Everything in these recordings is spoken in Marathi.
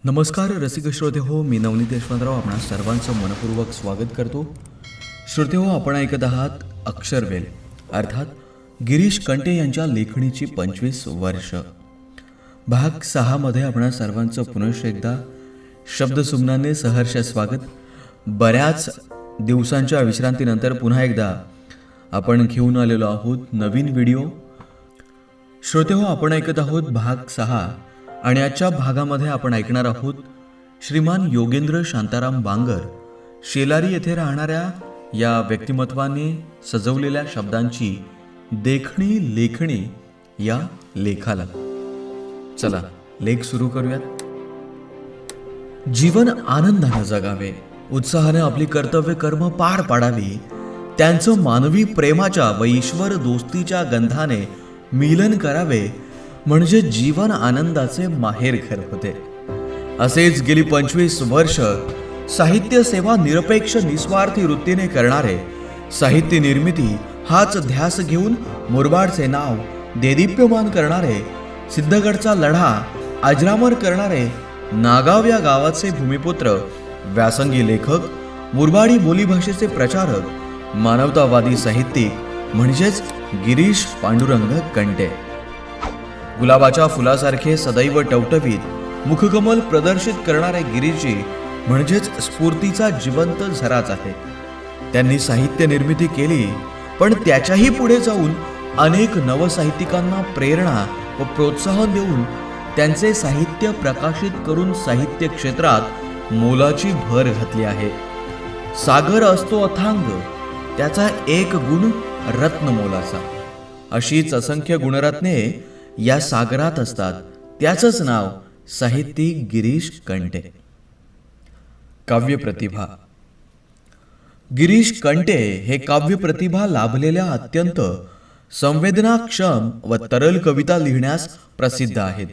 नमस्कार रसिक श्रोते हो, मी नवनीत यशवंतराव आपणा सर्वांचं मनपूर्वक स्वागत करतो. श्रोते हो, आपण ऐकत आहात अक्षरवेल अर्थात गिरीश कंटे यांच्या लेखणीची 25 वर्ष. भाग 6 मध्ये आपणा सर्वांचं पुनश्च एकदा शब्दसुमनाने सहर्ष स्वागत. बऱ्याच दिवसांच्या विश्रांतीनंतर पुन्हा एकदा आपण घेऊन आलेलो आहोत नवीन व्हिडिओ. श्रोते हो, आपण ऐकत आहोत भाग 6 आणि आजच्या भागामध्ये आपण ऐकणार आहोत श्रीमान योगेंद्र शांताराम बांगर शेलारी येथे राहणाऱ्या या व्यक्तिमत्वाने सजवलेल्या शब्दांची देखणी लेखणी या लेखाला. चला लेख सुरू करूयात. जीवन आनंदाने जगावे, उत्साहाने आपली कर्तव्य कर्म पार पाडावी, त्यांचं मानवी प्रेमाच्या व ईश्वर दोस्तीच्या गंधाने मिलन करावे म्हणजे जीवन आनंदाचे माहेरघर होते. असेच गेली 25 वर्ष साहित्य सेवा निरपेक्ष निस्वार्थी वृत्तीने करणारे, साहित्य निर्मिती हाच ध्यास घेऊन मुरबाडचे नाव देदीप्यमान करणारे, सिद्धगडचा लढा अजरामर करणारे नागाव या गावाचे भूमिपुत्र, व्यासंगी लेखक, मुरबाडी बोलीभाषेचे प्रचारक, मानवतावादी साहित्यिक म्हणजेच गिरीश पांडुरंग कंटे. गुलाबाच्या फुलासारखे सदैव टवटवीत मुखकमल प्रदर्शित करणारे गिरीशजी म्हणजेच स्फूर्तीचा जिवंत झराच आहे. त्यांनी साहित्य निर्मिती केली, पण त्याच्याही पुढे जाऊन अनेक नवसाहित्यिकांना प्रेरणा व प्रोत्साहन देऊन त्यांचे साहित्य प्रकाशित करून साहित्य क्षेत्रात मोलाची भर घातली आहे. सागर असतो अथांग, त्याचा एक गुण रत्न मोलाचा. अशीच असंख्य गुणरत्ने या सागरात असतात. त्याचंच नाव साहित्यिक गिरीश कंटे. काव्य प्रतिभा. गिरीश कंटे हे काव्य प्रतिभा लाभलेल्या अत्यंत संवेदनाक्षम व तरल कविता लिहिण्यास प्रसिद्ध आहेत.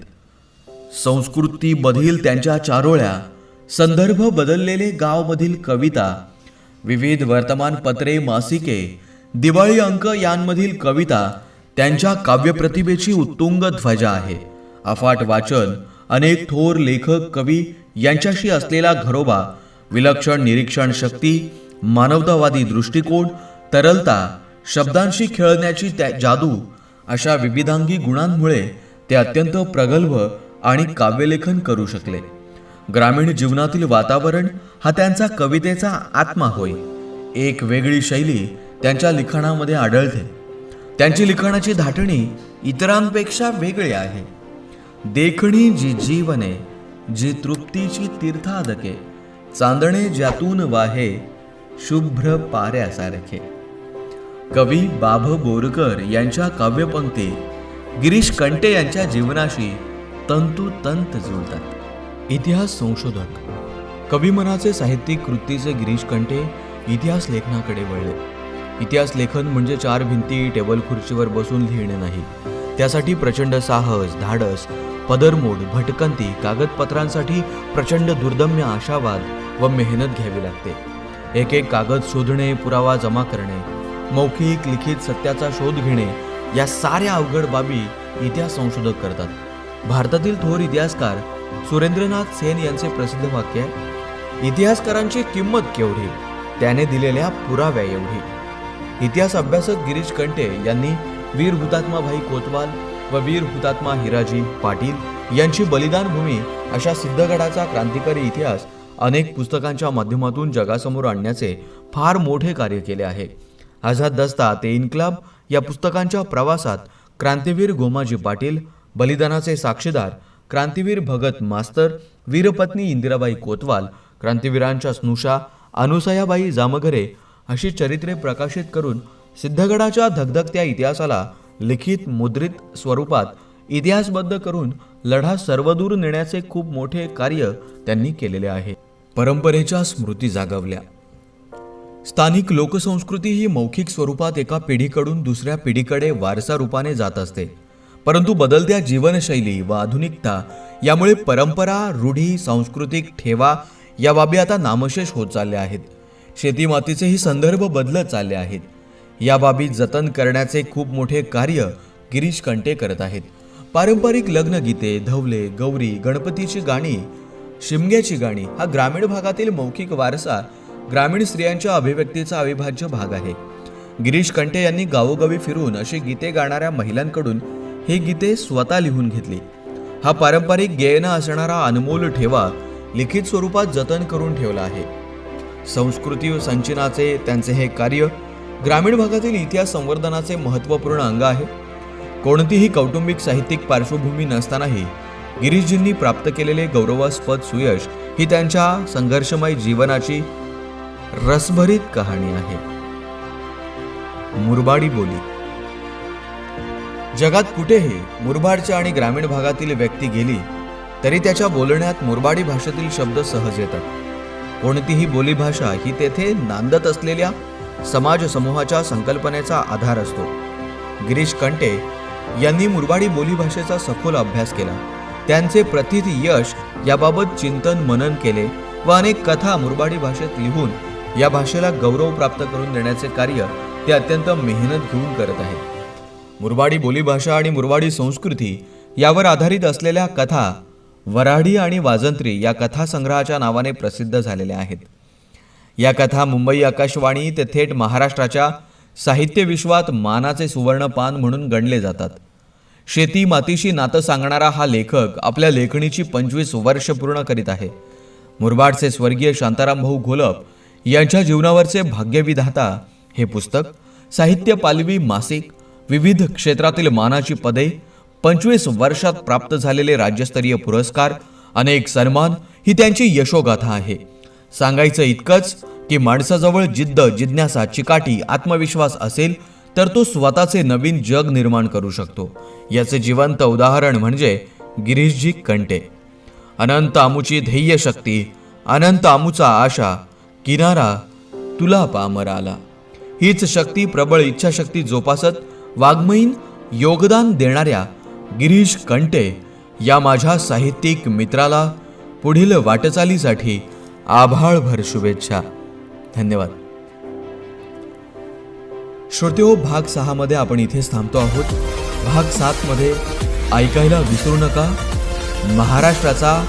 संस्कृतीमधील त्यांच्या चारोळ्या, संदर्भ बदललेले गावमधील कविता, विविध वर्तमानपत्रे, मासिके, दिवाळी अंक यांमधील कविता त्यांच्या काव्यप्रतिभेची उत्तुंग ध्वजा आहे. अफाट वाचन, अनेक थोर लेखक कवी यांच्याशी असलेला घरोबा, विलक्षण निरीक्षण शक्ती, मानवतावादी दृष्टिकोन, तरलता, शब्दांशी खेळण्याची जादू अशा विविधांगी गुणांमुळे ते अत्यंत प्रगल्भ आणि काव्यलेखन करू शकले. ग्रामीण जीवनातील वातावरण हा त्यांचा कवितेचा आत्मा होय. एक वेगळी शैली त्यांच्या लिखाणामध्ये आढळते. त्यांची लिखाणाची धाटणी इतरांपेक्षा वेगळी आहे. देखणी जी जीवने, जी तृप्तीची तीर्थादके, चांदणे ज्यातून वाहे शुभ्र पाऱ्यासारखे. कवी बाभ बोरकर यांच्या काव्यपंक्ती गिरीश कंटे यांच्या जीवनाशी तंतोतंत जुळतात. इतिहास संशोधक. कवी मनाचे साहित्यिक कृतीचे गिरीश कंटे इतिहास लेखनाकडे वळले. इतिहास लेखन म्हणजे 4 भिंती टेबल खुर्चीवर बसून लिहिणे नाही. त्यासाठी प्रचंड साहस, धाडस, पदरमोड, भटकंती, कागदपत्रांसाठी प्रचंड दुर्दम्य आशावाद व मेहनत घ्यावी लागते. एक एक कागद शोधणे, पुरावा जमा करणे, मौखिक लिखित सत्याचा शोध घेणे या साऱ्या अवघड बाबी इतिहास संशोधक करतात. भारतातील थोर इतिहासकार सुरेंद्रनाथ सेन यांचे प्रसिद्ध वाक्य आहे, इतिहासकारांची किंमत केवढी, त्याने दिलेल्या पुराव्या एवढी. इतिहास अभ्यासक गिरीश कंटे यांनी वीर हुतात्मा भाई कोतवाल व वीर हुतात्मा हिराजी पाटील यांची बलिदान भूमी अशा सिद्धगडाचा क्रांतिकारी इतिहास अनेक पुस्तकांच्या माध्यमातून जगासमोर आणण्याचे फार मोठे कार्य केले आहे. आझाद दस्ता ते इन्क्लाब या पुस्तकांच्या प्रवासात क्रांतीवीर गोमाजी पाटील, बलिदानाचे साक्षीदार क्रांतीवीर भगत मास्तर, वीरपत्नी इंदिराबाई कोतवाल, क्रांतिवीरांच्या स्नुषा अनुसयाबाई जामघरे अशी चरित्रे प्रकाशित करून सिद्धगडाच्या धगधगत्या इतिहासाला लिखित मुद्रित स्वरूपात इतिहासबद्ध करून लढा सर्वदूर नेण्याचे खूप मोठे कार्य त्यांनी केलेले आहे. परंपरेच्या स्मृती जागवल्या. स्थानिक लोकसंस्कृती ही मौखिक स्वरूपात एका पिढीकडून दुसऱ्या पिढीकडे वारसा रूपाने जात असते. परंतु बदलत्या जीवनशैली व आधुनिकता यामुळे परंपरा, रूढी, सांस्कृतिक ठेवा या बाबी आता नामशेष होत चालल्या आहेत. शेती मातीचेही संदर्भ बदलत चालले आहेत. या बाबी जतन करण्याचे खूप मोठे कार्य गिरीश कंटे करत आहेत. पारंपरिक लग्नगीते, धवले, गौरी, गणपतीची गाणी शिमग्याची गाणी हा ग्रामीण भागातील मौखिक वारसा ग्रामीण स्त्रियांच्या अभिव्यक्तीचा अविभाज्य भाग आहे. गिरीश कंटे यांनी गावोगावी फिरून अशी गीते गाणाऱ्या महिलांकडून ही गीते स्वतः लिहून घेतली. हा पारंपरिक गेयनं असणारा अनमोल ठेवा लिखित स्वरूपात जतन करून ठेवला आहे. संस्कृती संचनाचे त्यांचे हे कार्य ग्रामीण भागातील इतिहास संवर्धनाचे महत्त्वपूर्ण अंग आहे. कोणतीही कौटुंबिक साहित्यिक पार्श्वभूमी नसतानाही गिरीशजींनी प्राप्त केलेले गौरवास्पद सुयश ही त्यांच्या संघर्षमय जीवनाची रसभरीत कहाणी आहे. मुरबाडी बोली. जगात कुठेही मुरबाडच्या आणि ग्रामीण भागातील व्यक्ती गेली तरी त्याच्या बोलण्यात मुरबाडी भाषेतील शब्द सहज येतात. कोणतीही बोलीभाषा ही तेथे नांदत असलेल्या समाज समूहाच्या संकल्पनेचा आधार असतो. गिरीश कंटे यांनी मुरबाडी बोलीभाषेचा सखोल अभ्यास केला. त्यांचे प्रथित यश याबाबत चिंतन मनन केले व अनेक कथा मुरबाडी भाषेत लिहून या भाषेला गौरव प्राप्त करून देण्याचे कार्य ते अत्यंत मेहनत घेऊन करत आहेत. मुरबाडी बोलीभाषा आणि मुरबाडी संस्कृती यावर आधारित असलेल्या कथा वऱ्हाडी आणि वाजंत्री या कथासंग्रहाच्या नावाने प्रसिद्ध झालेल्या आहेत. या कथा मुंबई आकाशवाणी ते थेट महाराष्ट्राच्या साहित्य विश्वात मानाचे सुवर्णपान म्हणून गणले जातात. शेती मातीशी नातं सांगणारा हा लेखक आपल्या लेखणीची 25 वर्ष पूर्ण करीत आहे. मुरबाडचे स्वर्गीय शांताराम भाऊ घोलप यांच्या जीवनावरचे भाग्यविधाता हे पुस्तक साहित्य पालवी मासिक, विविध क्षेत्रातील मानाची पदे, 25 वर्षात प्राप्त झालेले राज्यस्तरीय पुरस्कार, अनेक सन्मान ही त्यांची यशोगाथा आहे. सांगायचं इतकंच की माणसाजवळ जिद्द, जिज्ञासा, चिकाटी, आत्मविश्वास असेल तर तो स्वतःचे नवीन जग निर्माण करू शकतो. याचे जिवंत उदाहरण म्हणजे गिरीशजी कंटे. अनंत आमुची ध्येय शक्ती, अनंत आमुचा आशा, किनारा तुला पामराला. हीच शक्ती, प्रबळ इच्छाशक्ती जोपासत वाङ्मयीन योगदान देणाऱ्या गिरीश कंटे या माझ्या साहित्यिक मित्राला पुढील वाटचालीसाठी आभाळभर शुभेच्छा. धन्यवाद. श्रोतेहो, भाग 6 मध्ये आपण इथेच थांबतो आहोत. भाग 7 मध्ये ऐकायला विसरू नका महाराष्ट्राचा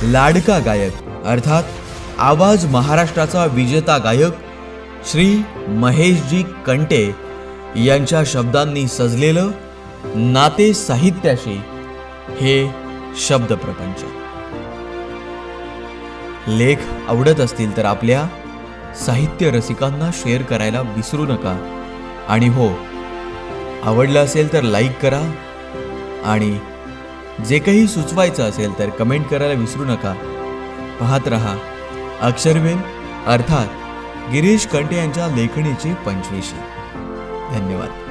लाडका गायक अर्थात आवाज महाराष्ट्राचा विजेता गायक श्री महेशजी कंटे यांच्या शब्दांनी सजलेलं नाते साहित्याशी हे शब्द प्रपंच. लेख आवडत असतील तर आपल्या साहित्य रसिकांना शेअर करायला विसरू नका. आणि हो, आवडलं असेल तर लाईक करा आणि जे काही सुचवायचं असेल तर कमेंट करायला विसरू नका. पाहत रहा अक्षरवेल अर्थात गिरीश कंटे यांच्या लेखणीची 25वी. धन्यवाद.